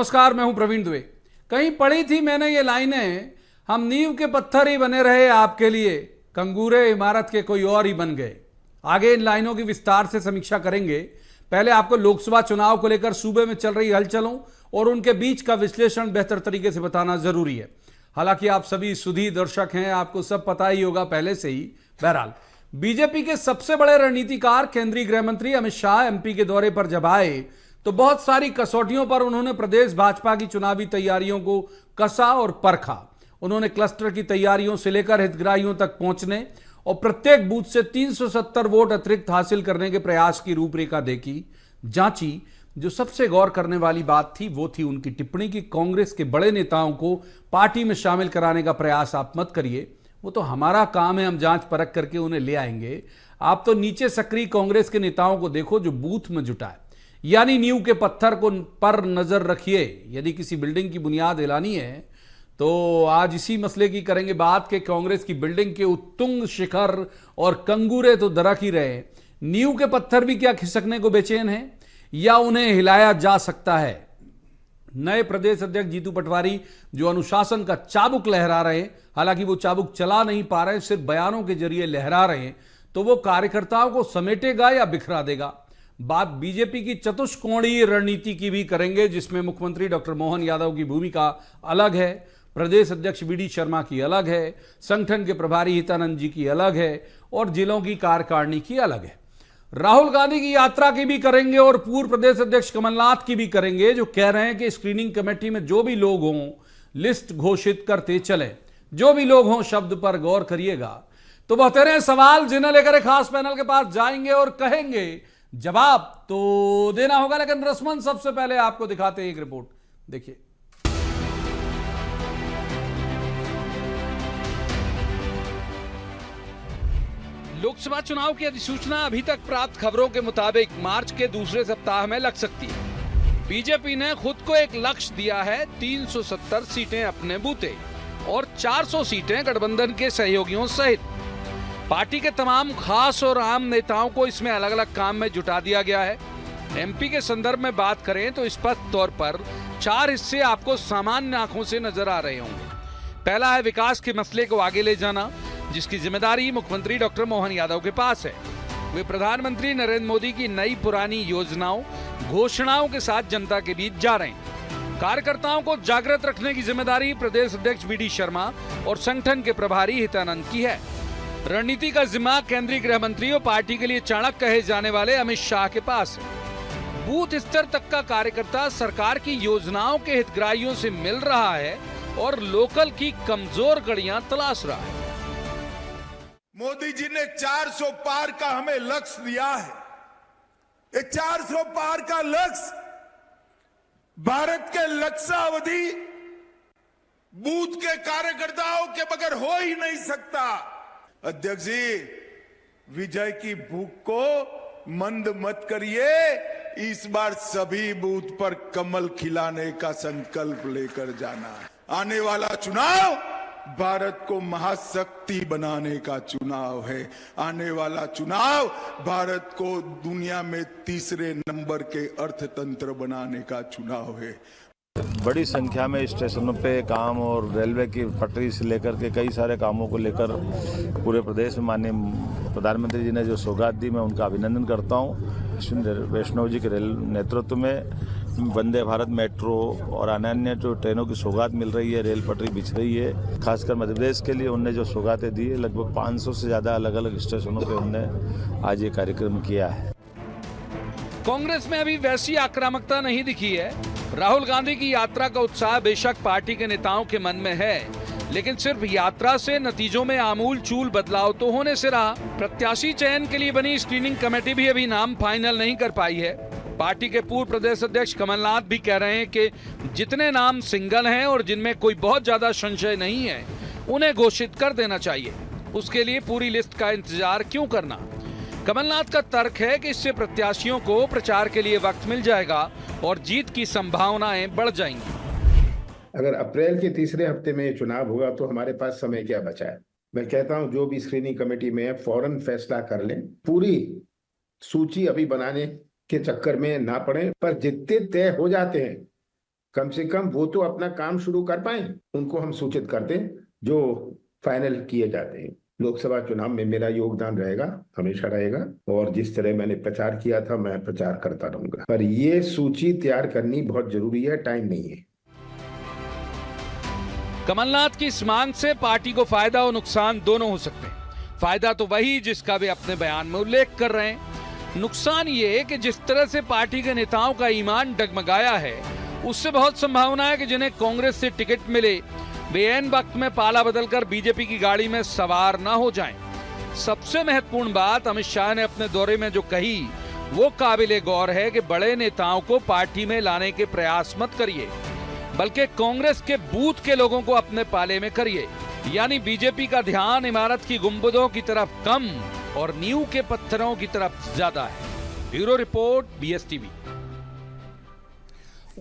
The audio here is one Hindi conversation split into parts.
नमस्कार, मैं हूं प्रवीण दुबे। कहीं पढ़ी थी मैंने ये लाइनें, हम नींव के पत्थर ही बने रहे आपके लिए, कंगूरे इमारत के कोई और ही बन गए। आगे इन लाइनों की विस्तार से समीक्षा करेंगे। पहले आपको लोकसभा चुनाव को लेकर सूबे में चल रही हलचलों और उनके बीच का विश्लेषण बेहतर तरीके से बताना जरूरी है। हालांकि आप सभी सुधी दर्शक हैं, आपको सब पता ही होगा पहले से ही। बहरहाल, बीजेपी के सबसे बड़े रणनीतिकार केंद्रीय गृह मंत्री अमित शाह एमपी के दौरे पर जब आए तो बहुत सारी कसौटियों पर उन्होंने प्रदेश भाजपा की चुनावी तैयारियों को कसा और परखा। उन्होंने क्लस्टर की तैयारियों से लेकर हितग्राहियों तक पहुंचने और प्रत्येक बूथ से 370 वोट अतिरिक्त हासिल करने के प्रयास की रूपरेखा देखी, जांची। जो सबसे गौर करने वाली बात थी वो थी उनकी टिप्पणी कि कांग्रेस के बड़े नेताओं को पार्टी में शामिल कराने का प्रयास आप मत करिए, वो तो हमारा काम है, हम जांच परख करके उन्हें ले आएंगे। आप तो नीचे सक्रिय कांग्रेस के नेताओं को देखो जो बूथ में जुटा है, यानी नींव के पत्थर को पर नजर रखिए। यदि किसी बिल्डिंग की बुनियाद हिलानी है तो आज इसी मसले की करेंगे बात कि कांग्रेस की बिल्डिंग के उत्तुंग शिखर और कंगूरे तो दरक ही रहे, नींव के पत्थर भी क्या खिसकने को बेचैन हैं या उन्हें हिलाया जा सकता है। नए प्रदेश अध्यक्ष जीतू पटवारी जो अनुशासन का चाबुक लहरा रहे, हालांकि वो चाबुक चला नहीं पा रहे, सिर्फ बयानों के जरिए लहरा रहे हैं, तो वो कार्यकर्ताओं को समेटेगा या बिखरा देगा। बात बीजेपी की चतुष्कोणीय रणनीति की भी करेंगे, जिसमें मुख्यमंत्री डॉक्टर मोहन यादव की भूमिका अलग है, प्रदेश अध्यक्ष वीडी शर्मा की अलग है, संगठन के प्रभारी हितानंद जी की अलग है और जिलों की कार्यकारिणी की अलग है। राहुल गांधी की यात्रा की भी करेंगे और पूर्व प्रदेश अध्यक्ष कमलनाथ की भी करेंगे, जो कह रहे हैं कि स्क्रीनिंग कमेटी में जो भी लोग हों लिस्ट घोषित करते चले, जो भी लोग हों शब्द पर गौर करिएगा। तो बहतरीन सवाल जिन्हें लेकर एक खास पैनल के पास जाएंगे और कहेंगे जवाब तो देना होगा, लेकिन रस्मन सबसे पहले आपको दिखाते हैं एक रिपोर्ट, देखिए। लोकसभा चुनाव की अधिसूचना अभी तक प्राप्त खबरों के मुताबिक मार्च के दूसरे सप्ताह में लग सकती है। बीजेपी ने खुद को एक लक्ष्य दिया है, 370 सीटें अपने बूते और 400 सीटें गठबंधन के सहयोगियों सहित। पार्टी के तमाम खास और आम नेताओं को इसमें अलग अलग काम में जुटा दिया गया है। एमपी के संदर्भ में बात करें तो स्पष्ट तौर पर 4 हिस्से आपको सामान्य आंखों से नजर आ रहे होंगे। पहला है विकास के मसले को आगे ले जाना, जिसकी जिम्मेदारी मुख्यमंत्री डॉक्टर मोहन यादव के पास है। वे प्रधानमंत्री नरेंद्र मोदी की नई पुरानी योजनाओं घोषणाओं के साथ जनता के बीच जा रहे हैं। कार्यकर्ताओं को जागृत रखने की जिम्मेदारी प्रदेश अध्यक्ष वीडी शर्मा और संगठन के प्रभारी हितानंद की है। रणनीति का जिम्मा केंद्रीय गृह मंत्री और पार्टी के लिए चाणक्य कहे जाने वाले अमित शाह के पास है। बूथ स्तर तक का कार्यकर्ता सरकार की योजनाओं के हितग्राहियों से मिल रहा है और लोकल की कमजोर कड़ियां तलाश रहा है। मोदी जी ने 400 पार का हमें लक्ष्य दिया है। ये 400 पार का लक्ष्य भारत के लक्ष्यावधि बूथ के कार्यकर्ताओं के बगैर हो ही नहीं सकता। अध्यक्ष जी, विजय की भूख को मंद मत करिए, इस बार सभी बूथ पर कमल खिलाने का संकल्प लेकर जाना है। आने वाला चुनाव भारत को महाशक्ति बनाने का चुनाव है। आने वाला चुनाव भारत को दुनिया में तीसरे नंबर के अर्थतंत्र बनाने का चुनाव है। बड़ी संख्या में स्टेशनों पे काम और रेलवे की पटरी से लेकर के कई सारे कामों को लेकर पूरे प्रदेश में माननीय प्रधानमंत्री जी ने जो सौगात दी, मैं उनका अभिनंदन करता हूँ। वैष्णव जी के रेल नेतृत्व में वंदे भारत मेट्रो और अन्य जो ट्रेनों की सौगात मिल रही है, रेल पटरी बिछ रही है। खासकर मध्य प्रदेश के लिए उनने जो सौगातें दी है, लगभग 500 से ज़्यादा अलग अलग स्टेशनों पर उनने आज ये कार्यक्रम किया है। कांग्रेस में अभी वैसी आक्रामकता नहीं दिखी है। राहुल गांधी की यात्रा का उत्साह बेशक पार्टी के नेताओं के मन में है, लेकिन सिर्फ यात्रा से नतीजों में आमूल चूल बदलाव तो होने से रहा। प्रत्याशी चयन के लिए बनी स्क्रीनिंग कमेटी भी अभी नाम फाइनल नहीं कर पाई है। पार्टी के पूर्व प्रदेश अध्यक्ष कमलनाथ भी कह रहे हैं कि जितने नाम सिंगल हैं और जिनमें कोई बहुत ज्यादा संशय नहीं है, उन्हें घोषित कर देना चाहिए। उसके लिए पूरी लिस्ट का इंतजार क्यों करना। कमलनाथ का तर्क है कि इससे प्रत्याशियों को प्रचार के लिए वक्त मिल जाएगा और जीत की संभावनाएं बढ़ जाएंगी। अगर अप्रैल के तीसरे हफ्ते में चुनाव होगा तो हमारे पास समय क्या बचा है। मैं कहता हूं जो भी स्क्रीनिंग कमेटी में है फौरन फैसला कर लें, पूरी सूची अभी बनाने के चक्कर में ना पड़े, पर जितने तय हो जाते हैं कम से कम वो तो अपना काम शुरू कर पाए, उनको हम सूचित कर दें जो फाइनल किए जाते हैं। लोकसभा चुनाव में मेरा योगदान रहेगा, हमेशा रहेगा, और जिस तरह मैंने प्रचार किया था मैं प्रचार करता रहूंगा। पर ये सूची तैयार करनी बहुत जरूरी है, टाइम नहीं है। कमलनाथ की इस मांग से पार्टी को फायदा और नुकसान दोनों हो सकते हैं। फायदा तो वही जिसका वे अपने बयान में उल्लेख कर रहे हैं। नुकसान ये कि जिस तरह से पार्टी के नेताओं का ईमान डगमगाया है, उससे बहुत संभावना है कि जिन्हें कांग्रेस से टिकट मिले वे ऐन वक्त में पाला बदलकर बीजेपी की गाड़ी में सवार न हो जाएं। सबसे महत्वपूर्ण बात अमित शाह ने अपने दौरे में जो कही वो काबिले गौर है कि बड़े नेताओं को पार्टी में लाने के प्रयास मत करिए, बल्कि कांग्रेस के बूथ के लोगों को अपने पाले में करिए। यानी बीजेपी का ध्यान इमारत की गुंबदों की तरफ कम और नींव के पत्थरों की तरफ ज्यादा है। Bureau report, BSTV।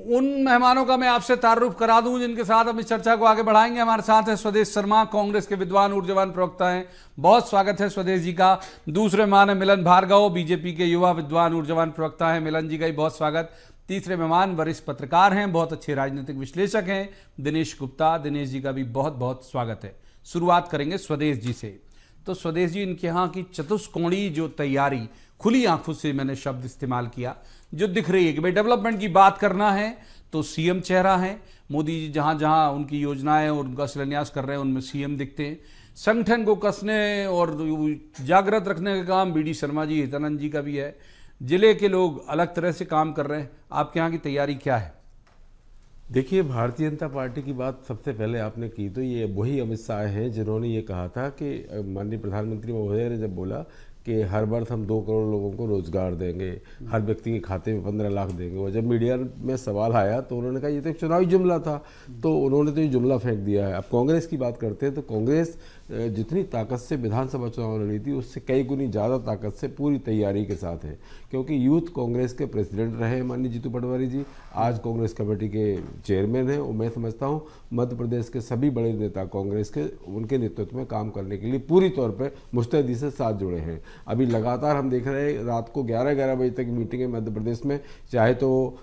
उन मेहमानों का मैं आपसे तारुफ करा दूं जिनके साथ हम इस चर्चा को आगे बढ़ाएंगे। हमारे साथ है स्वदेश शर्मा, कांग्रेस के विद्वान ऊर्जावान प्रवक्ता हैं। बहुत स्वागत है स्वदेश जी का। दूसरे मेहमान है मिलन भार्गव, बीजेपी के युवा विद्वान ऊर्जावान प्रवक्ता हैं। मिलन जी का भी बहुत स्वागत। तीसरे मेहमान वरिष्ठ पत्रकार हैं, बहुत अच्छे राजनीतिक विश्लेषक हैं, दिनेश गुप्ता। दिनेश जी का भी बहुत बहुत स्वागत है। शुरुआत करेंगे स्वदेश जी से। तो स्वदेश जी, इनके यहाँ की चतुष्कोणीय जो तैयारी, खुली आंखों से मैंने शब्द इस्तेमाल किया, जो दिख रही है कि भाई डेवलपमेंट की बात करना है तो सीएम चेहरा है। मोदी जी जहां जहां उनकी योजनाएं और उनका शिलान्यास कर रहे हैं उनमें सीएम दिखते हैं। संगठन को कसने और जागृत रखने का काम BD शर्मा जी, हितानंद जी का भी है। जिले के लोग अलग तरह से काम कर रहे हैं। आपके यहाँ की तैयारी क्या है? देखिए, भारतीय जनता पार्टी की बात सबसे पहले आपने की तो ये वही अमित शाह हैं जिन्होंने ये कहा था कि माननीय प्रधानमंत्री महोदय ने जब बोला कि हर वर्ष हम 2 करोड़ लोगों को रोजगार देंगे, हर व्यक्ति के खाते में 15 लाख देंगे। और जब मीडिया में सवाल आया तो उन्होंने कहा ये तो एक चुनावी जुमला था, तो उन्होंने तो ये जुमला फेंक दिया है। अब कांग्रेस की बात करते हैं तो कांग्रेस जितनी ताकत से विधानसभा चुनाव लड़ी थी उससे कई गुनी ज़्यादा ताकत से पूरी तैयारी के साथ है, क्योंकि यूथ कांग्रेस के प्रेसिडेंट रहे माननीय जीतू पटवारी जी, आज कांग्रेस कमेटी के चेयरमैन हैं। और मैं समझता हूँ मध्य प्रदेश के सभी बड़े नेता कांग्रेस के उनके नेतृत्व में काम करने के लिए पूरी तौर पर मुस्तैदी से साथ जुड़े हैं। अभी लगातार हम देख रहे हैं रात को 11-11 बजे तक मीटिंगें मध्य प्रदेश में, चाहे तो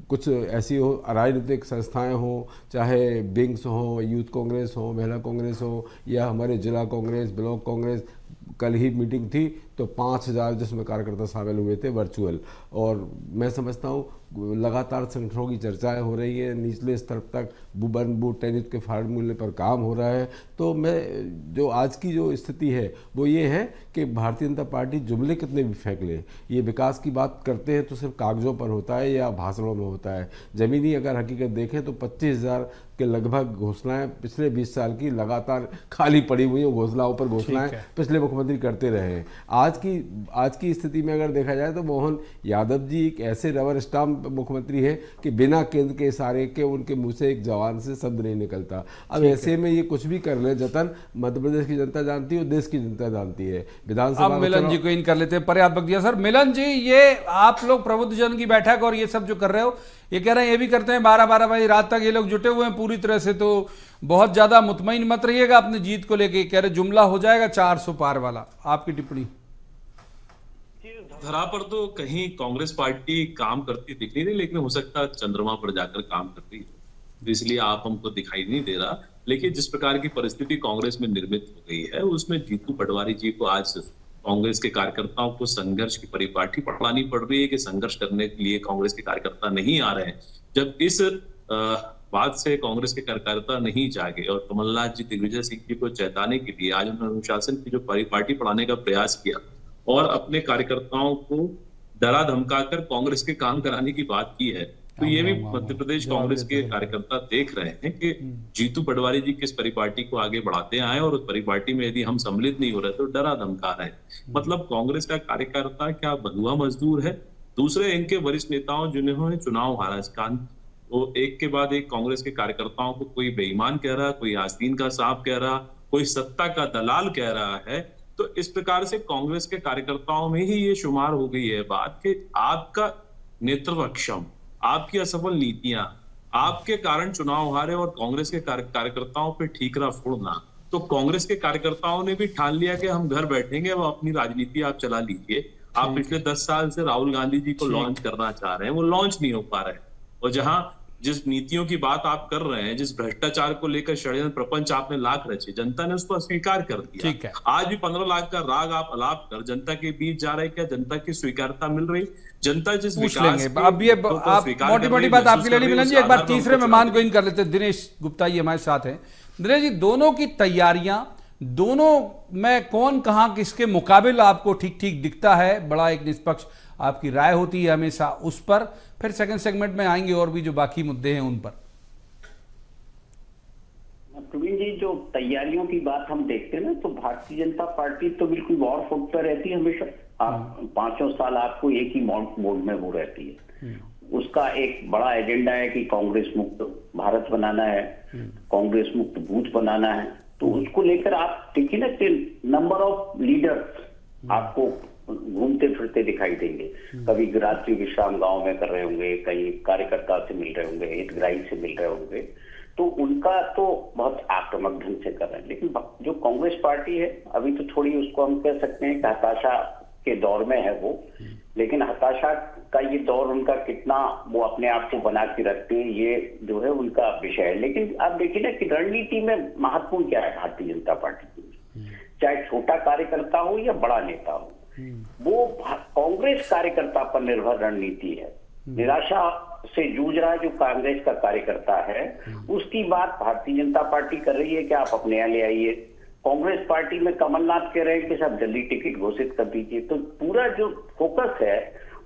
कुछ ऐसी हो राजनीतिक संस्थाएं हों, चाहे विंग्स हों, यूथ कांग्रेस हो, महिला कांग्रेस हो, या हमारे जिला कांग्रेस, ब्लॉक कांग्रेस। कल ही मीटिंग थी तो 5000 जिसमें कार्यकर्ता शामिल हुए थे वर्चुअल। और मैं समझता हूँ लगातार संगठनों की चर्चाएं हो रही है, निचले स्तर तक वन बूथ टेनिस के फार्मूले पर काम हो रहा है। तो मैं जो आज की जो स्थिति है वो ये है कि भारतीय जनता पार्टी जुमले कितने भी फेंक ले, ये विकास की बात करते हैं तो सिर्फ कागजों पर होता है या भाषणों में होता है। ज़मीनी अगर हकीकत देखें तो 25,000 के लगभग घोषणाएं पिछले 20 साल की लगातार खाली पड़ी हुई हैं। घोषणाओं पर घोषणाएं पिछले मुख्यमंत्री करते रहे हैं। आज की स्थिति में अगर देखा जाए तो मोहन यादव जी एक ऐसे रबर स्टाम्प मुख्यमंत्री है कि बिना केंद्र के इशारे के उनके मुंह से एक जवान से शब्द नहीं निकलता। अब ऐसे में ये कुछ भी कर ले जतन मध्य प्रदेश की जनता जानती है और देश की जनता जानती है। विधानसभा मिलन जी को इन कर लेते हैं, पर्याप्त वक्त दिया सर। मिलन जी, ये आप लोग प्रबुद्ध जन की बैठक और ये सब जो कर रहे हो, ये कह रहे हैं ये भी करते हैं 12-12 बजे रात तक ये लोग जुटे हुए हैं पूरी तरह से, तो बहुत ज्यादा मुतमईन मत रहिएगा अपनी जीत को लेके। कह रहे जुमला हो जाएगा 400 पार वाला। आपकी टिप्पणी? धरा पर तो कहीं कांग्रेस पार्टी काम करती दिख नहीं रही, लेकिन हो सकता है चंद्रमा पर जाकर काम कर रही है, इसलिए आप हमको दिखाई नहीं दे रहा। लेकिन जिस प्रकार की परिस्थिति कांग्रेस में निर्मित हो गई है उसमें जीतू पटवारी जी को आज कांग्रेस के कार्यकर्ताओं को संघर्ष की परिपाठी पढ़ानी पड़ रही है कि संघर्ष करने के लिए कांग्रेस के कार्यकर्ता नहीं आ रहे हैं। जब इस बात से कांग्रेस के कार्यकर्ता नहीं जागे और कमलनाथ जी दिग्विजय सिंह जी को चेताने के लिए आज उन्होंने अनुशासन की जो परिपाटी पढ़ाने का प्रयास किया और अपने कार्यकर्ताओं को डरा धमकाकर कांग्रेस के काम कराने की बात की है, तो ये भी मध्य प्रदेश कांग्रेस के कार्यकर्ता देख रहे हैं कि जीतू पटवारी जी किस परिपाटी को आगे बढ़ाते आए और उस परिपाटी में यदि हम सम्मिलित नहीं हो रहे तो डरा धमका रहे हैं। मतलब कांग्रेस का कार्यकर्ता क्या बंधुआ मजदूर है? दूसरे इनके वरिष्ठ नेताओं जिन्होंने चुनाव हारा, वो एक के बाद एक कांग्रेस के कार्यकर्ताओं को कोई बेईमान कह रहा, कोई आस्तीन का सांप कह रहा, कोई सत्ता का दलाल कह रहा है। तो इस प्रकार से कांग्रेस के कार्यकर्ताओं में ही ये शुमार हो गई है बात कि आपका नेतृत्व अक्षम, आपकी असफल नीतियां, आपके कारण चुनाव हारे और कांग्रेस के कार्यकर्ताओं पे ठीकरा फोड़ना। तो कांग्रेस के कार्यकर्ताओं ने भी ठान लिया कि हम घर बैठेंगे, वो अपनी राजनीति आप चला लीजिए। आप पिछले 10 साल से राहुल गांधी जी को लॉन्च करना चाह रहे हैं, वो लॉन्च नहीं हो पा रहे हैं और जहां जिस नीतियों की बात आप कर रहे हैं, जिस भ्रष्टाचार को लेकर षड्यंत्र प्रपंच आपने लाख रचे, जनता ने उसको अस्वीकार कर दिया। ठीक है। आज भी 15 लाख का राग आप अलाप कर जनता के बीच जा रहे, क्या जनता की स्वीकारता मिल रही? जनता जिस पूछ विकास लेंगे के अब ये मुद्दों को आप स्वीकार मोटी कर मोटी रही, बात महसूस आपकी कर लेनी रही, मिलन जी। उस एक बार आधार पर तीसरे उनको मेहमान चुनाव को इन कर लेते हैं। दिनेश गुप्ता जी हमारे साथ हैं। दिनेश जी, दोनों की तैयारियां, दोनों में कौन कहां किसके मुकाबिल आपको ठीक ठीक दिखता है? बड़ा एक निष्पक्ष आपकी राय होती है हमेशा उस पर। फिर सेकंड सेगमेंट में आएंगे और भी जो बाकी मुद्दे हैं उन पर। प्रवीण जी, जो तैयारियों की बात हम देखते हैं ना, तो भारतीय जनता पार्टी तो बिल्कुल वॉर फुट पर रहती है हमेशा। आप 5 साल आपको एक ही मोड में वो रहती है। उसका एक बड़ा एजेंडा है कि कांग्रेस मुक्त भारत बनाना है, कांग्रेस मुक्त बूथ बनाना है। तो उसको लेकर आप देखिए ना कि नंबर ऑफ लीडर्स आपको घूमते फिरते दिखाई देंगे। कभी रात्रि विश्राम गांव में कर रहे होंगे, कहीं कार्यकर्ता से मिल रहे होंगे, हितग्राही से मिल रहे होंगे। तो उनका तो बहुत आक्रामक ढंग से कर रहे हैं। लेकिन जो कांग्रेस पार्टी है, अभी तो थोड़ी उसको हम कह सकते हैं कि हताशा के दौर में है वो। लेकिन हताशा का ये दौर उनका कितना वो अपने आप को बना के रखते हैं, ये जो है उनका विषय है। लेकिन आप देखिए ना कि रणनीति में महत्वपूर्ण क्या है भारतीय जनता पार्टी की, चाहे छोटा कार्यकर्ता हो या बड़ा नेता हो, वो कांग्रेस कार्यकर्ता पर निर्भर रणनीति है। निराशा से जूझ रहा जो कांग्रेस का कार्यकर्ता है, उसकी बात भारतीय जनता पार्टी कर रही है कि आप अपने यहाँ ले आइए। कांग्रेस पार्टी में कमलनाथ कह रहे हैं कि सब जल्दी टिकट घोषित कर दीजिए। तो पूरा जो फोकस है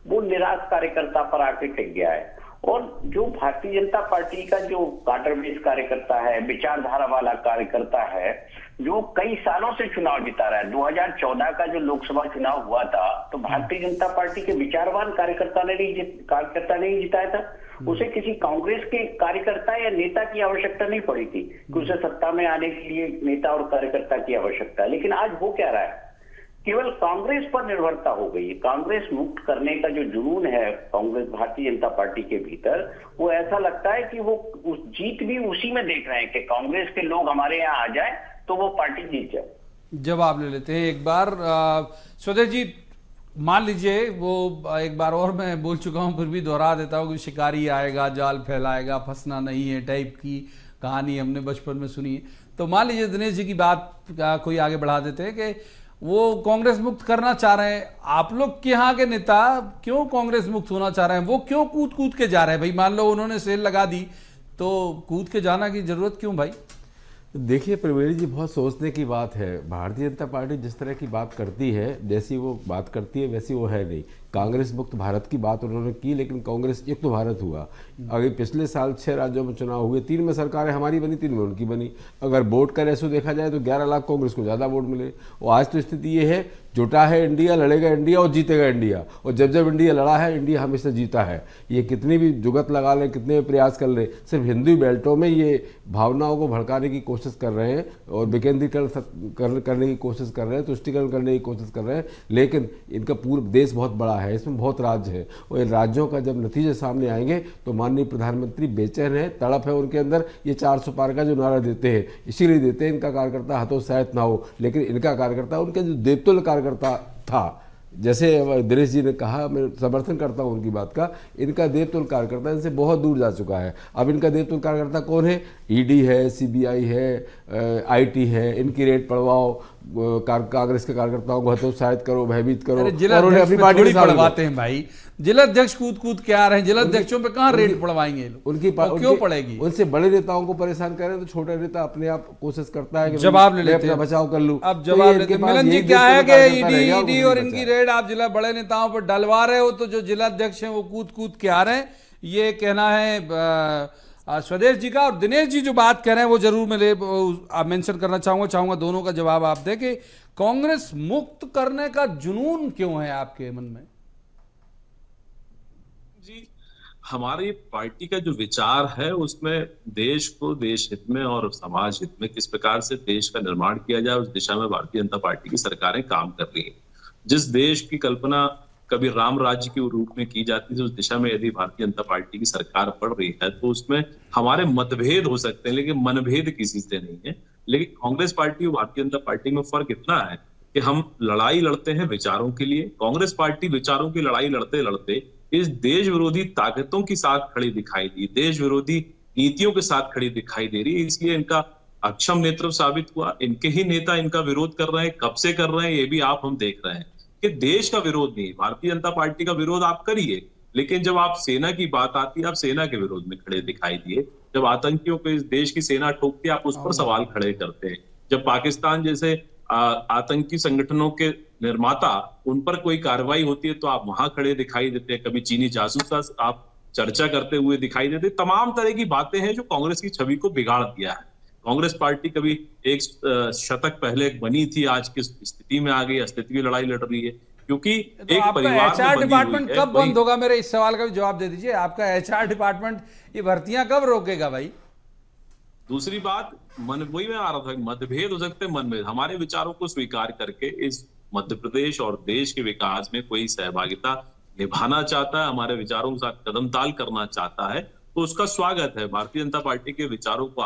वो निराश कार्यकर्ता पर आके टिक गया है। और जो भारतीय जनता पार्टी का जो काडर बेस कार्यकर्ता है, विचारधारा वाला कार्यकर्ता है, जो कई सालों से चुनाव जिता रहा है, 2014 का जो लोकसभा चुनाव हुआ था तो भारतीय जनता पार्टी के विचारवान कार्यकर्ता नहीं जिताया था। उसे किसी कांग्रेस के कार्यकर्ता या नेता की आवश्यकता नहीं पड़ी थी कि उसे सत्ता में आने के लिए नेता और कार्यकर्ता की आवश्यकता है। लेकिन आज हो क्या रहा है, केवल कांग्रेस पर निर्भरता हो गई है। कांग्रेस मुक्त करने का जो जुनून है कांग्रेस भारतीय जनता पार्टी के भीतर, वो ऐसा लगता है कि वो जीत भी उसी में देख रहे हैं कि कांग्रेस के लोग हमारे यहाँ आ जाए तो वो पार्टी जीत जाए। जवाब ले लेते हैं एक बार। स्वदेश जी, मान लीजिए वो एक बार और मैं बोल चुका हूं, फिर भी दोहरा देता हूं कि शिकारी आएगा जाल फैलाएगा, फंसना नहीं है टाइप की कहानी हमने बचपन में सुनी। तो मान लीजिए दिनेश जी की बात कोई आगे बढ़ा देते हैं कि वो कांग्रेस मुक्त करना चाह रहे हैं। आप लोग के यहाँ के नेता क्यों कांग्रेस मुक्त होना चाह रहे हैं? वो क्यों कूद कूद के जा रहे हैं? भाई मान लो उन्होंने सेल लगा दी तो कूद के जाना की जरूरत क्यों भाई? देखिए प्रवीण जी, बहुत सोचने की बात है। भारतीय जनता पार्टी जिस तरह की बात करती है, जैसी वो बात करती है वैसी वो है नहीं। कांग्रेस मुक्त भारत की बात उन्होंने की, लेकिन कांग्रेस युक्त भारत हुआ। अगर पिछले साल 6 राज्यों में चुनाव हुए, 3 में सरकारें हमारी बनी, 3 में उनकी बनी। अगर वोट का रेशो देखा जाए तो 11 लाख कांग्रेस को ज़्यादा वोट मिले। और आज तो स्थिति ये है, जुटा है इंडिया, लड़ेगा इंडिया और जीतेगा इंडिया। और जब जब इंडिया लड़ा है, इंडिया हमेशा जीता है। ये कितनी भी जुगत लगा लें, कितने भी प्रयास कर लें, सिर्फ हिंदू बेल्टों में ये भावनाओं को भड़काने की कोशिश कर रहे हैं और विकेंद्रीकरण करने की कोशिश कर रहे हैं, तुष्टिकरण करने की कोशिश कर रहे हैं। लेकिन इनका पूरा देश बहुत बड़ा है, इसमें बहुत राज्य है, और इन राज्यों का जब नतीजे सामने आएंगे तो माननीय प्रधानमंत्री बेचैन है, तड़प है उनके अंदर। ये 400 पार का जो नारा देते हैं, इसीलिए देते हैं इनका कार्यकर्ता हतोत्साहित ना हो। लेकिन इनका कार्यकर्ता, उनके जो देवतुल्य कार्यकर्ता था, जैसे दिनेश जी ने कहा, मैं समर्थन करता हूं उनकी बात का, इनका देवतुल्य कार्यकर्ता इनसे बहुत दूर जा चुका है। अब इनका देवतुल्य कार्यकर्ता कौन है? ईडी है, सीबीआई है, आईटी है। इनकी रेट पड़वाओ, कांग्रेस के कार्यकर्ताओं को हतोत्साहित करो, भयभीत करो। जिला अपनी पार्टी पड़वाते हैं भाई, जिला अध्यक्ष कूद कूद के आ रहे हैं, जिला अध्यक्षों पे कहाँ रेट पड़वाएंगे? उनकी क्यों पड़ेगी? उनसे बड़े नेताओं को परेशान करें तो छोटा नेता अपने आप कोशिश करता है कि जवाब ले लेते हैं, बचाव कर लूं। अब जवाब लेते हैं। मिलन जी, क्या है कि ईडी और इनकी रेट आप जिला बड़े नेताओं पर डलवा रहे हो, तो जो जिला अध्यक्ष हैं वो कूद कूद के आ रहे हैं, ये कहना है स्वदेश जी का। और दिनेश जी जो बात कह रहे हैं वो जरूर मैं मेंशन करना चाहूंगा दोनों का जवाब आप दें कि कांग्रेस मुक्त करने का जुनून क्यों है आपके मन में? जी, हमारी पार्टी का जो विचार है उसमें देश को देश हित में और समाज हित में किस प्रकार से देश का निर्माण किया जाए, उस दिशा में भारतीय जनता पार्टी की सरकारें काम कर रही हैं। जिस देश की कल्पना कभी राम राज्य के रूप में की जाती थी, उस दिशा में यदि भारतीय जनता पार्टी की सरकार बढ़ रही है तो उसमें हमारे मतभेद हो सकते हैं, लेकिन मनभेद किसी से नहीं है। लेकिन कांग्रेस पार्टी और भारतीय जनता पार्टी में फर्क इतना है कि हम लड़ाई लड़ते हैं विचारों के लिए। कांग्रेस पार्टी विचारों की लड़ाई लड़ते लड़ते इस देश विरोधी ताकतों के साथ खड़ी दिखाई दी, देश विरोधी नीतियों के साथ खड़ी दिखाई दे रही है। इसलिए इनका अक्षम नेतृत्व साबित हुआ। इनके ही नेता इनका विरोध कर रहे हैं, कब से कर रहे हैं ये भी आप हम देख रहे हैं कि देश का विरोध नहीं, भारतीय जनता पार्टी का विरोध आप करिए, लेकिन जब आप सेना की बात आती है आप सेना के विरोध में खड़े दिखाई दिए। जब आतंकियों को इस देश की सेना ठोकती है आप उस पर सवाल खड़े करते हैं। जब पाकिस्तान जैसे आतंकी संगठनों के निर्माता उन पर कोई कार्रवाई होती है तो आप वहां खड़े दिखाई देते हैं। कभी चीनी जासूस का आप चर्चा करते हुए दिखाई देते। तमाम तरह की बातें हैं जो कांग्रेस की छवि को बिगाड़ दिया है। कांग्रेस पार्टी कभी एक शतक पहले बनी थी, आज की स्थिति में आ गई, अस्तित्व की लड़ाई लड़ रही है, क्योंकि तो एक परिवार एचआर डिपार्टमेंट कब वही... बंद होगा? मेरे इस सवाल का भी जवाब दे दीजिए। आपका एचआर डिपार्टमेंट ये भर्तियां कब रोकेगा भाई? दूसरी बात, वही मैं आ रहा था, मतभेद हो सकते मन में, हमारे विचारों को स्वीकार करके इस मध्य प्रदेश और देश के विकास में कोई सहभागिता निभाना चाहता है, हमारे विचारों के साथ कदम ताल करना चाहता है, तो उसका स्वागत है। भारतीय जनता पार्टी के विचारों को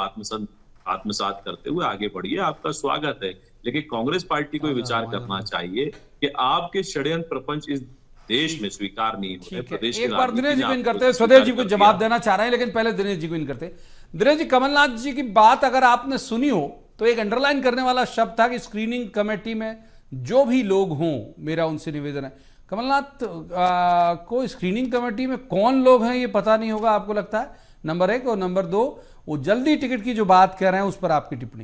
आत्मसात करते हुए आगे बढ़िए, आपका स्वागत है। लेकिन कांग्रेस पार्टी को विचार करना चाहिए कि आपके षड्यंत्र प्रपंच इस देश में स्वीकार नहीं होते। प्रदेश एक बार दिनेश जी को इन करते हैं, स्वदेश जी को जवाब देना चाह रहे हैं, लेकिन पहले दिनेश जी को इन करते हैं। दिनेश जी, कमलनाथ जी की बात अगर आपने सुनी हो तो एक अंडरलाइन करने वाला शब्द था कि स्क्रीनिंग कमेटी में जो भी लोग हों, मेरा उनसे निवेदन है, कमलनाथ को स्क्रीनिंग कमेटी में कौन लोग हैं ये पता नहीं होगा, आपको लगता है? नंबर 1 और नंबर 2, वो जल्दी टिकट की जो बात कह रहे हैं उस पर आपकी टिप्पणी।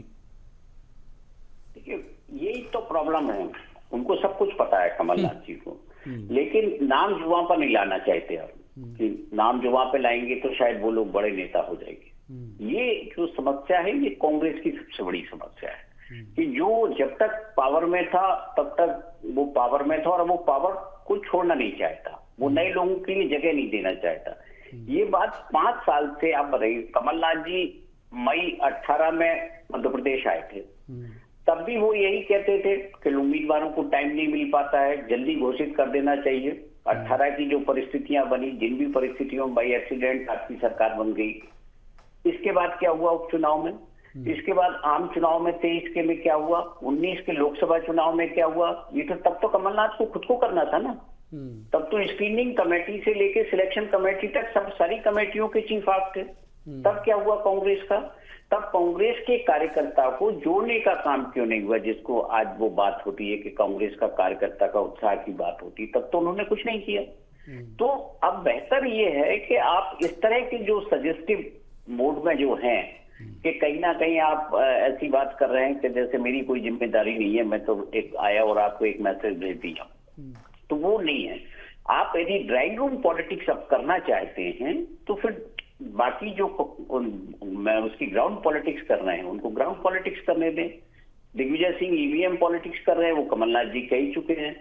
देखिए, यही तो प्रॉब्लम है, उनको सब कुछ पता है कमलनाथ जी को, लेकिन नाम जुबान पर नहीं लाना चाहते आप कि नाम जुबान पे लाएंगे तो शायद वो लोग बड़े नेता हो जाएंगे। ये जो समस्या है ये कांग्रेस की सबसे बड़ी समस्या है कि जो जब तक पावर में था तब तक वो पावर में था और वो पावर को छोड़ना नहीं चाहता, वो नए लोगों के लिए जगह नहीं देना चाहता। ये बात 5 साल से आप बताइए, कमलनाथ जी मई 18 में मध्य प्रदेश आए थे, तब भी वो यही कहते थे कि उम्मीदवारों को टाइम नहीं मिल पाता है, जल्दी घोषित कर देना चाहिए। 18 की जो परिस्थितियां बनी, जिन भी परिस्थितियों बाई एक्सीडेंट आपकी सरकार बन गई। इसके बाद क्या हुआ उपचुनाव में, इसके बाद आम चुनाव में 23 के में क्या हुआ, 19 के लोकसभा चुनाव में क्या हुआ, ये तो तब तो कमलनाथ को खुद को करना था ना। तब तो स्क्रीनिंग कमेटी से लेके सिलेक्शन कमेटी तक सब सारी कमेटियों के चीफ आप थे। तब क्या हुआ कांग्रेस का? तब कांग्रेस के कार्यकर्ता को जोड़ने का काम क्यों नहीं हुआ, जिसको आज वो बात होती है कि कांग्रेस का कार्यकर्ता का उत्साह की बात होती, तब तो उन्होंने कुछ नहीं किया। तो अब बेहतर ये है कि आप इस तरह के जो सजेस्टिव मोड में जो हैं कि कहीं ना कहीं आप ऐसी बात कर रहे हैं कि जैसे मेरी कोई जिम्मेदारी नहीं है, मैं तो एक आया और आपको एक मैसेज भेज दिया, तो वो नहीं है। आप यदि ड्राइंग रूम पॉलिटिक्स अब करना चाहते हैं तो फिर बाकी जो मैं उसकी ग्राउंड पॉलिटिक्स कर रहे हैं उनको ग्राउंड पॉलिटिक्स करने दें। दिग्विजय सिंह ईवीएम पॉलिटिक्स कर रहे हैं, वो कमलनाथ जी कह ही चुके हैं।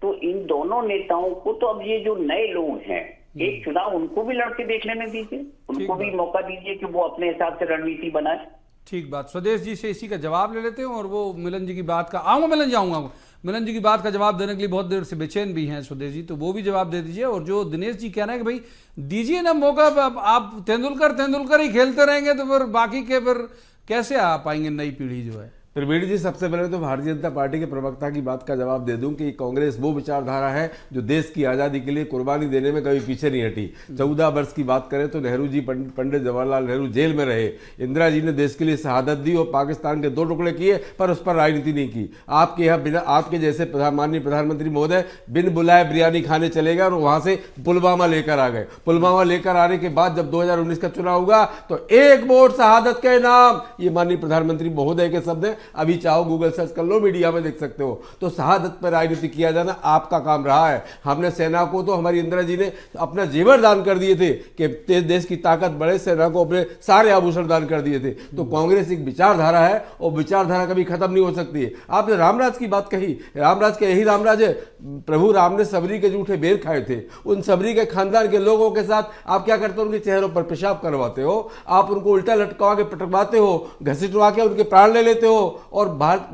तो इन दोनों नेताओं को तो अब ये जो नए लोग हैं, एक चुनाव उनको भी लड़के देख लेने दीजिए, उनको भी मौका दीजिए कि वो अपने हिसाब से रणनीति बनाए। ठीक बात। स्वदेश जी से इसी का जवाब ले लेते हैं और वो मिलन जी की बात का आऊंगा, मिलन जाऊंगा, मिलन जी की बात का जवाब देने के लिए बहुत देर से बेचैन भी हैं स्वदेश जी, तो वो भी जवाब दे दीजिए। और जो दिनेश जी कह रहे हैं कि भाई दीजिए ना मौका, आप तेंदुलकर ही खेलते रहेंगे तो फिर बाकी के फिर कैसे आ पाएंगे नई पीढ़ी जो है। त्रिवेदी जी, सबसे पहले तो भारतीय जनता पार्टी के प्रवक्ता की बात का जवाब दे दूं कि कांग्रेस वो विचारधारा है जो देश की आज़ादी के लिए कुर्बानी देने में कभी पीछे नहीं हटी। 14 वर्ष की बात करें तो नेहरू जी, पंडित जवाहरलाल नेहरू जेल में रहे, इंदिरा जी ने देश के लिए शहादत दी और पाकिस्तान के 2 टुकड़े किए, पर उस पर राजनीति नहीं की। आपके यहाँ बिना आपके जैसे माननीय प्रधानमंत्री महोदय बिन बुलाए बिरयानी खाने चले गए और वहाँ से पुलवामा लेकर आ गए। पुलवामा लेकर आने के बाद जब 2019 का चुनाव हुआ तो 1 वोट शहादत के नाम, ये माननीय प्रधानमंत्री महोदय के शब्द हैं, अभी चाहो गूगल सर्च कर लो, मीडिया में देख सकते हो। तो शहादत पर राजनीति किया जाना आपका काम रहा है। हमने सेना को तो हमारी इंदिरा जी ने अपना जेवर दान कर दिए थे कि देश की ताकत बढ़े, सेना को अपने सारे आभूषण दान कर दिए थे। तो कांग्रेस एक विचारधारा है और विचारधारा कभी खत्म नहीं हो सकती है। आपने रामराज की बात कही, रामराज के यही रामराज है। प्रभु राम ने सबरी के जूठे बेर खाए थे, उन सबरी के खानदान के लोगों के साथ आप क्या करते हो, उनके चेहरों पर पेशाब करवाते हो, आप उनको उल्टा लटका के पटकवाते हो, घसीटवा के उनके प्राण ले लेते हो, और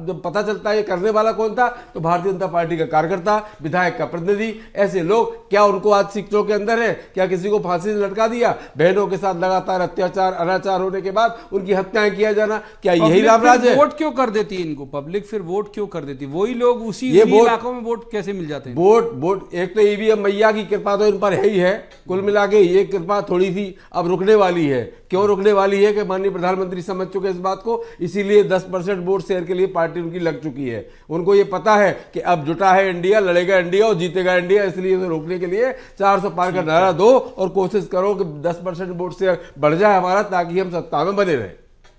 जब पता चलता है ये करने वाला कौन था, तो भारतीय जनता पार्टी का कार्यकर्ता, विधायक का प्रतिनिधि, ऐसे लोग। क्या उनको आज सीटों के अंदर है? क्या किसी को फांसी से लटका दिया? बहनों के साथ लगातार अत्याचार अनाचार होने के बाद उनकी हत्याएं किया जाना, क्या यही रामराज है? वोट क्यों कर देती इनको पब्लिक? फिर वोट क्यों कर देती? वही लोग उसी इलाकों में वोट कैसे मिल जाते हैं? वोट एक तो ईवीएम मैया की कृपा तो इन पर है ही है, कुल मिला के ये कृपा थोड़ी सी अब रुकने वाली है। क्यों रुकने वाली है? कि माननीय प्रधानमंत्री समझ चुके इस बात को, इसीलिए 10% वोट शेयर के लिए पार्टी उनकी लग चुकी है। उनको ये पता है कि अब जुटा है इंडिया, लड़ेगा इंडिया और जीतेगा इंडिया, इसलिए उसे रोकने के लिए 400 पार का नारा दो और कोशिश करो कि 10% वोट शेयर बढ़ जाए हमारा, ताकि हम सत्ता में बने रहे।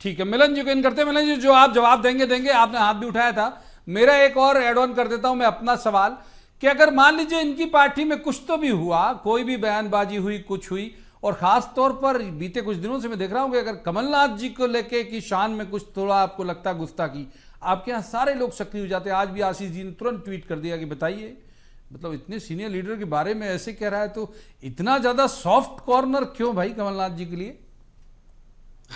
ठीक है, मिलन जी को इन करते हैं। मिलन जी, जो आप जवाब देंगे, आपने हाथ भी उठाया था। मेरा एक और एड ऑन कर देता हूं मैं अपना सवाल, कि अगर मान लीजिए इनकी पार्टी में कुछ तो भी हुआ, कोई भी बयानबाजी हुई, कुछ हुई, और खास तौर पर बीते कुछ दिनों से मैं देख रहा हूं कि अगर कमलनाथ जी को लेके की शान में कुछ थोड़ा आपको लगता गुस्ताखी, आपके यहां सारे लोग सक्रिय हो जाते हैं। आज भी आशीष जी ने तुरंत ट्वीट कर दिया कि बताइए, मतलब इतने सीनियर लीडर के बारे में ऐसे कह रहा है, तो इतना ज्यादा सॉफ्ट कॉर्नर क्यों भाई कमलनाथ जी के लिए?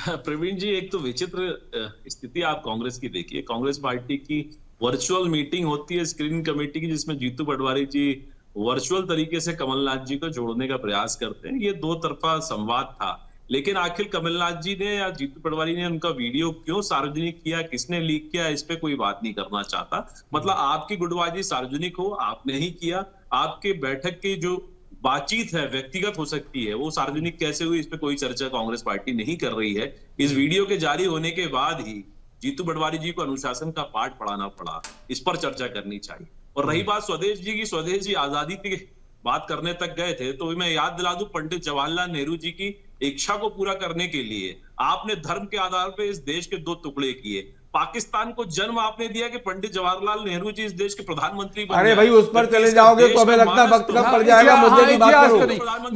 प्रवीण जी, एक तो विचित्र स्थिति आप कांग्रेस की देखिए। कांग्रेस पार्टी की वर्चुअल मीटिंग होती है स्क्रीनिंग कमेटी की, जिसमें जीतू पटवारी जी वर्चुअल तरीके से कमलनाथ जी को जोड़ने का प्रयास करते हैं। ये दो तरफा संवाद था, लेकिन आखिर कमलनाथ जी ने या जीतू पटवारी ने उनका वीडियो क्यों सार्वजनिक किया, किसने लीक किया, इस पे कोई बात नहीं करना चाहता। मतलब आपकी गुटबाजी सार्वजनिक हो, आपने ही किया। आपके बैठक की जो बातचीत है व्यक्तिगत हो सकती है, वो सार्वजनिक कैसे हुई, इस पे कोई चर्चा कांग्रेस पार्टी नहीं कर रही है। इस वीडियो के जारी होने के बाद ही जीतू पटवारी जी को अनुशासन का पाठ पढ़ाना पड़ा, इस पर चर्चा करनी चाहिए। और रही बात स्वदेश जी की, स्वदेश जी आजादी की बात करने तक गए थे, तो मैं याद दिला दूं पंडित जवाहरलाल नेहरू जी की इच्छा को पूरा करने के लिए आपने धर्म के आधार पर इस देश के दो टुकड़े किए। पाकिस्तान को जन्म आपने दिया कि पंडित जवाहरलाल नेहरू जी इस देश के प्रधानमंत्री बन। अरे भाई, उस पर चले जाओगे तो हमें लगता है वक्त कम पड़ जाएगा। मुद्दे की बात करो।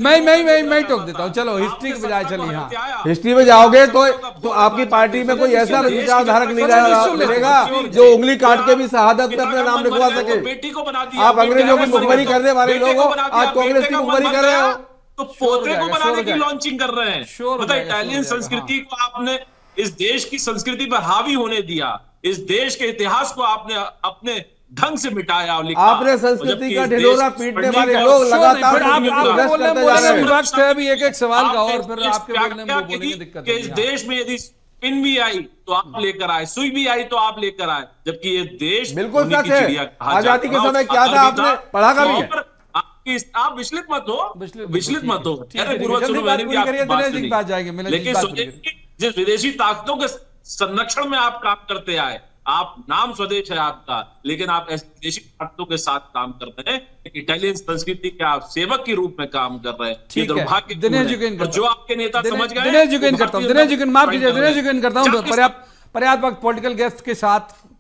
मैं टोक देता हूँ। चलो हिस्ट्री के बजाय चलिए, हाँ हिस्ट्री में जाओगे तो आपकी पार्टी में कोई ऐसा विचारधारक नहीं मिलेगा जो उंगली काट के भी शहादत में अपना नाम लिखवा सके। बेटी को बना दिया। आप अंग्रेजों की मुखबरी करने वाले लोग हो, आज कांग्रेस की मुखबरी कर रहे हो। तो पोते को बनाने की लॉन्चिंग कर रहे हैं। मतलब इटालियन संस्कृति को आपने इस देश की संस्कृति पर हावी होने दिया, इस देश के इतिहास को आपने अपने ढंग से मिटाया और लिखा। आपने संस्कृति का ढिंढोरा पीटने वाले लोग लगातार वक्त है अभी एक सवाल का, और फिर आपके बोलने में बोलेंगे दिक्कत कि इस देश में यदि पिन भी आई तो आप लेकर आए, सुई भी आई तो आप लेकर आए, जबकि ये देश बिल्कुल सच है। आजादी के समय क्या था आपने पढ़ा कभी है? आप विचलित मत हो। लेकिन जिस विदेशी ताकतों के संरक्षण में आप काम करते आए, आप नाम स्वदेश है आपका, लेकिन आप ऐसे विदेशी ताकतों के साथ काम कर रहे हैं। इटालियन संस्कृति के आप सेवक के रूप में काम कर रहे हैं। ठीक है, दिनेश जी को जो आपके नेता समझ गए। दिनेश जी को करता हूं, दिनेश जी को माफ कीजिए, दिनेश जी को करता हूं। पर्याप्त वक्त पॉलिटिकल गेस्ट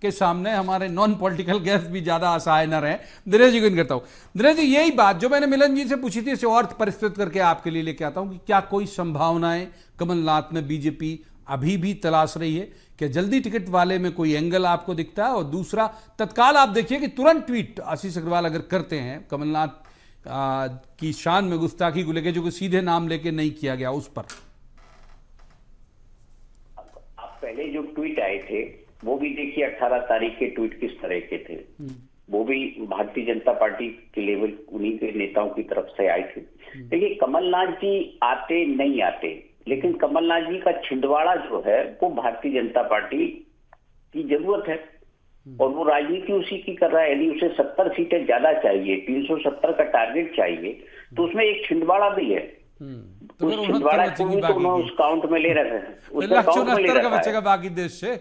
के सामने हमारे नॉन पॉलिटिकल गेस्ट भी ज्यादा असहाय न रहे। दिनेश जी को करता हूं। दिनेश जी, यही बात जो मैंने मिलन जी से पूछी थी, इसे और परिष्कृत करके आपके लिए लेके आता हूं कि क्या कोई संभावनाएं कमलनाथ में बीजेपी अभी भी तलाश रही है? क्या जल्दी टिकट वाले में कोई एंगल आपको दिखता है? और दूसरा, तत्काल आप देखिए कि तुरंत ट्वीट आशीष अग्रवाल अगर करते हैं कमलनाथ की शान में गुस्ताखी को लेकर, जो कि सीधे नाम लेके नहीं किया गया, उस पर आप पहले जो ट्वीट आए थे वो भी देखिए 18 तारीख के ट्वीट किस तरह के थे। वो भी भारतीय जनता पार्टी के लेवल उन्हीं के नेताओं की तरफ से आए थे। देखिए, कमलनाथ जी आते नहीं आते, लेकिन कमलनाथ जी का छिंदवाड़ा जो है वो भारतीय जनता पार्टी की जरूरत है, और वो राजनीति उसी की कर रहा है। यदि उसे 70 सीटें ज्यादा चाहिए, 370 का टारगेट चाहिए, तो उसमें एक छिंदवाड़ा भी है। तो उस छिंदवाड़ा को भी तो उन्होंने उस काउंट में ले रखा है, का बचेगा बाकी देश से।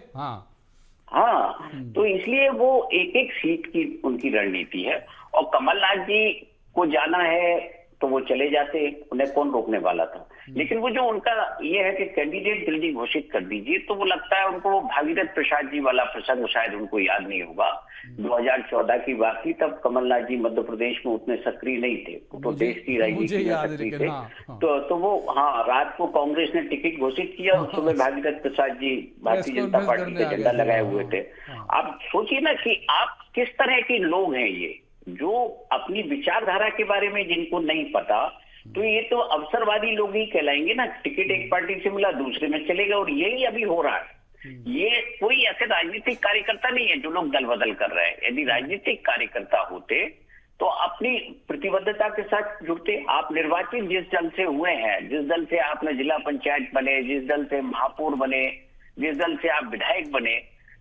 हाँ, तो इसलिए वो एक एक सीट की उनकी रणनीति है। और कमलनाथ जी को जाना है तो वो चले जाते, उन्हें कौन रोकने वाला था। लेकिन वो जो उनका ये है कि कैंडिडेट जल्दी घोषित कर दीजिए, तो वो लगता है उनको वो भागीरथ प्रसाद जी वाला प्रसंग शायद उनको याद नहीं होगा। 2014 की बात थी, तब कमलनाथ जी मध्य प्रदेश में उतने सक्रिय नहीं थे, तो देश की राजनीति में सक्रिय थे। तो वो रात को कांग्रेस ने टिकट घोषित किया और सुबह भागीरथ प्रसाद जी भारतीय जनता पार्टी के झंडा लगाए हुए थे। आप सोचिए ना कि आप किस तरह के लोग हैं ये, जो अपनी विचारधारा के बारे में जिनको नहीं पता, तो ये तो अवसरवादी लोग ही कहलाएंगे ना। टिकट एक पार्टी से मिला, दूसरे में चलेगा, और यही अभी हो रहा है। ये कोई ऐसे राजनीतिक कार्यकर्ता नहीं है जो लोग दल बदल कर रहे हैं। यदि राजनीतिक कार्यकर्ता होते तो अपनी प्रतिबद्धता के साथ जुड़ते। आप निर्वाचित जिस दल से हुए हैं, जिस दल से आपने जिला पंचायत बने, जिस दल से महापौर बने, जिस दल से आप विधायक बने,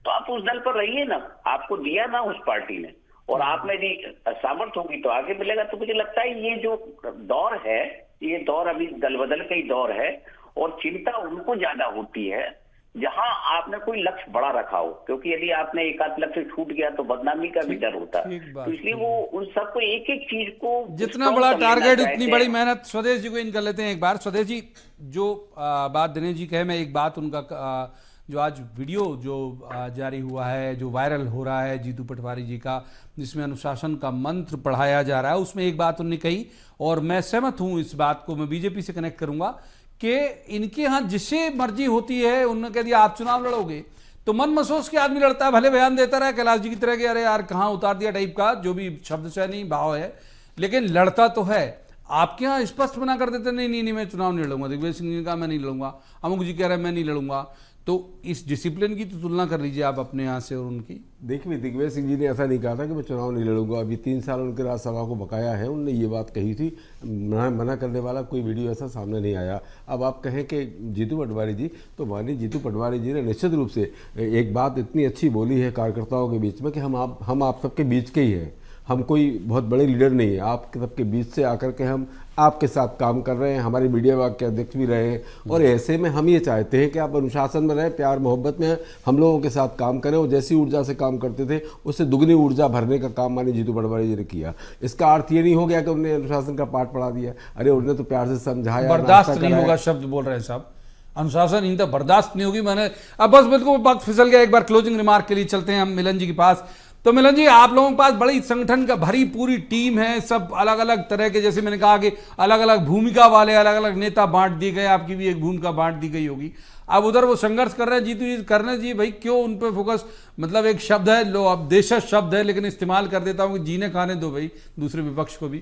तो आप उस दल पर रहिए ना। आपको दिया ना उस पार्टी ने, और आप में यदि सामर्थ्य होगी तो आगे मिलेगा। तो मुझे लगता है ये जो दौर है, ये दौर अभी दल बदल का ही दौर है, और चिंता उनको ज्यादा होती है जहां आपने कोई लक्ष्य बड़ा रखा हो, क्योंकि यदि आपने एक आध लक्ष्य छूट गया तो बदनामी का भी डर होता है। तो इसलिए वो उन सबको एक एक चीज को जितना बड़ा टारगेट उतनी बड़ी मेहनत। स्वदेश जी को इन कर लेते हैं एक बार। स्वदेश जी, जो बात दिनेश जी कहे, मैं एक बात उनका जो आज वीडियो जो जारी हुआ है, जो वायरल हो रहा है जीतू पटवारी जी का, जिसमें अनुशासन का मंत्र पढ़ाया जा रहा है, उसमें एक बात उन्होंने कही और मैं सहमत हूं। इस बात को मैं बीजेपी से कनेक्ट करूंगा कि इनके यहाँ जिससे मर्जी होती है। उन्होंने कह दिया आप चुनाव लड़ोगे तो मन महसूस के आदमी लड़ता है, भले बयान देता रहा कैलाश जी की तरह कि अरे यार कहाँ उतार दिया टाइप का, जो भी शब्द से नहीं भाव है, लेकिन लड़ता तो है। आपके यहाँ स्पष्ट मना कर देते नहीं नहीं नहीं मैं चुनाव नहीं लड़ूंगा। दिग्विजय सिंह जी ने कहा मैं नहीं लड़ूंगा, अमुक जी कह रहे हैं मैं नहीं लड़ूंगा। तो इस डिसिप्लिन की तो तुलना कर लीजिए आप अपने यहाँ से और उनकी। देखिए, दिग्विजय सिंह जी ने ऐसा नहीं कहा था कि मैं चुनाव नहीं लड़ूंगा। अभी 3 साल उनके राज्यसभा को बकाया है, उन्होंने ये बात कही थी। मना करने वाला कोई वीडियो ऐसा सामने नहीं आया। अब आप कहें कि जीतू पटवारी जी, तो माननीय जीतू पटवारी जी ने निश्चित रूप से एक बात इतनी अच्छी बोली है कार्यकर्ताओं के बीच में कि हम आप सबके बीच के ही हैं, हम कोई बहुत बड़े लीडर नहीं है, आप सबके बीच से आकर के हम आपके साथ काम कर रहे हैं, हमारे मीडिया विभाग के अध्यक्ष भी रहे हैं, और ऐसे में हम ये चाहते हैं कि आप अनुशासन में रहें, प्यार मोहब्बत में हम लोगों के साथ काम करें, और जैसी ऊर्जा से काम करते थे उससे दुगनी ऊर्जा भरने का काम माननीय जीतू पटवारी जी ने किया। इसका अर्थ ये नहीं हो गया कि उन्होंने अनुशासन का पाठ पढ़ा दिया। अरे उन्होंने तो प्यार से समझाया। बर्दाश्त नहीं होगा शब्द बोल रहे हैं साहब, अनुशासन इन तक बर्दाश्त नहीं होगी। मैंने अब बस बिल्कुल वक्त फिसल गया। एक बार क्लोजिंग रिमार्क के लिए चलते हैं हम मिलन जी के पास। तो मिलन जी, आप लोगों के पास बड़ी संगठन का भरी पूरी टीम है, सब अलग अलग तरह के, जैसे मैंने कहा कि अलग अलग भूमिका वाले अलग अलग नेता बांट दिए गए, आपकी भी एक भूमिका बांट दी गई होगी। अब उधर वो संघर्ष कर रहे हैं जीतू जी, करने जी भाई, क्यों उन पे फोकस? मतलब एक शब्द है, लो अब देशज शब्द है, लेकिन इस्तेमाल कर देता हूं कि जीने खाने दो भाई दूसरे विपक्ष को भी।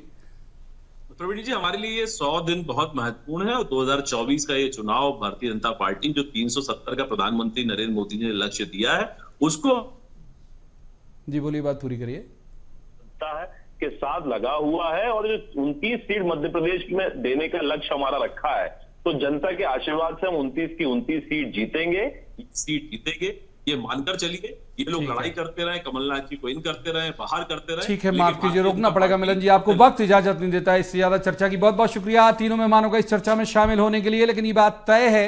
प्रवीण जी, हमारे लिए ये 100 दिन बहुत महत्वपूर्ण है, और 2024 का ये चुनाव भारतीय जनता पार्टी जो 370 का प्रधानमंत्री नरेंद्र मोदी ने लक्ष्य दिया है उसको जी बोलिए, बात पूरी करिए। के साथ लगा हुआ है, और जो 29 सीट मध्य प्रदेश में देने का लक्ष्य हमारा रखा है, तो जनता के आशीर्वाद से हम 29 की 29 सीट जीतेंगे, ये मानकर चलिए। ये लोग लड़ाई करते रहे, कमलनाथ जी को इन करते रहे, बाहर करते रहे। ठीक है, माफ कीजिए, रोकना पड़ेगा मिलन जी, आपको वक्त इजाजत नहीं देता है इससे ज्यादा चर्चा की। बहुत बहुत शुक्रिया तीनों मेहमानों का इस चर्चा में शामिल होने के लिए। लेकिन ये बात तय है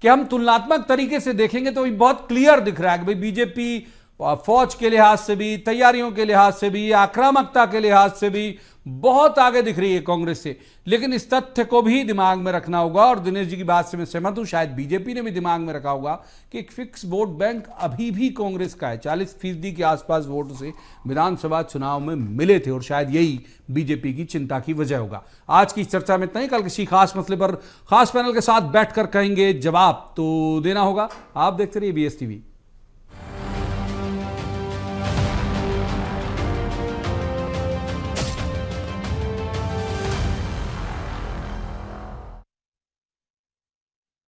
कि हम तुलनात्मक तरीके से देखेंगे तो बहुत क्लियर दिख रहा है कि भाई बीजेपी फौज के लिहाज से भी, तैयारियों के लिहाज से भी, आक्रामकता के लिहाज से भी बहुत आगे दिख रही है कांग्रेस से। लेकिन इस तथ्य को भी दिमाग में रखना होगा, और दिनेश जी की बात से मैं सहमत हूं, शायद बीजेपी ने भी दिमाग में रखा होगा कि एक फिक्स वोट बैंक अभी भी कांग्रेस का है। 40% के आसपास वोट से विधानसभा चुनाव में मिले थे, और शायद यही बीजेपी की चिंता की वजह होगा। आज की चर्चा में इतना ही। कल किसी खास मसले पर खास पैनल के साथ बैठकर कहेंगे, जवाब तो देना होगा। आप देखते रहिए BSTV।